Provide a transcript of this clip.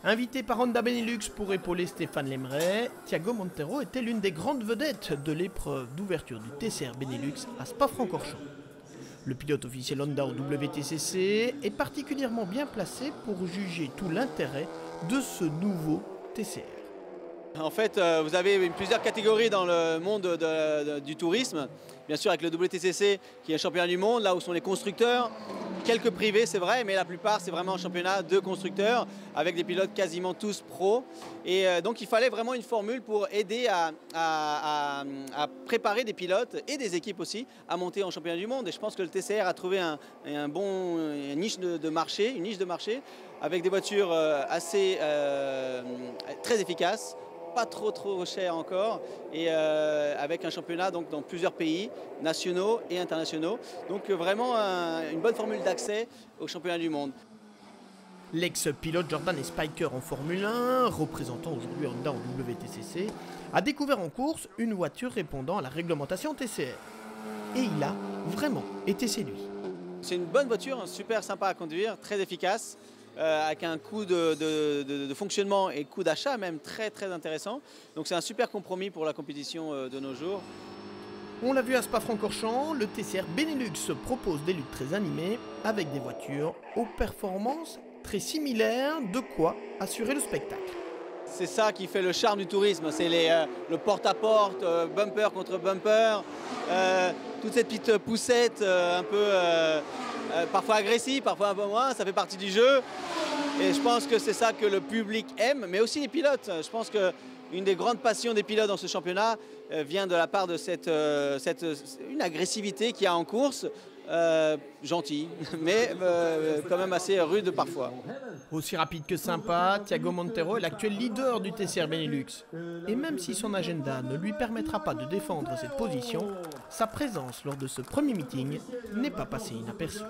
Invité par Honda Benelux pour épauler Stéphane Lemray, Thiago Monteiro était l'une des grandes vedettes de l'épreuve d'ouverture du TCR Benelux à Spa-Francorchamps. Le pilote officiel Honda au WTCC est particulièrement bien placé pour juger tout l'intérêt de ce nouveau TCR. En fait, vous avez plusieurs catégories dans le monde du tourisme. Bien sûr, avec le WTCC qui est un championnat du monde, là où sont les constructeurs. Quelques privés, c'est vrai, mais la plupart, c'est vraiment un championnat de constructeurs avec des pilotes quasiment tous pros. Et donc, il fallait vraiment une formule pour aider à préparer des pilotes et des équipes aussi à monter en championnat du monde. Et je pense que le TCR a trouvé une niche de marché avec des voitures très efficaces, pas trop cher encore, et avec un championnat donc, dans plusieurs pays nationaux et internationaux. Donc vraiment une bonne formule d'accès au championnat du monde. L'ex-pilote Jordan Spiker en Formule 1, représentant aujourd'hui Honda en WTCC, a découvert en course une voiture répondant à la réglementation TCR. Et il a vraiment été séduit. C'est une bonne voiture, super sympa à conduire, très efficace. Avec un coût de fonctionnement et coût d'achat même très intéressant. Donc c'est un super compromis pour la compétition de nos jours. On l'a vu à Spa-Francorchamps, le TCR Benelux propose des luttes très animées avec des voitures aux performances très similaires, de quoi assurer le spectacle. C'est ça qui fait le charme du tourisme, c'est le porte-à-porte, bumper contre bumper, toutes ces petites poussettes un peu parfois agressives, parfois un peu moins, ça fait partie du jeu. Et je pense que c'est ça que le public aime, mais aussi les pilotes. Je pense qu'une des grandes passions des pilotes dans ce championnat vient de la part de une agressivité qu'il y a en course, gentille, mais quand même assez rude parfois. Aussi rapide que sympa, Thiago Monteiro est l'actuel leader du TCR Benelux. Et même si son agenda ne lui permettra pas de défendre cette position, sa présence lors de ce premier meeting n'est pas passée inaperçue.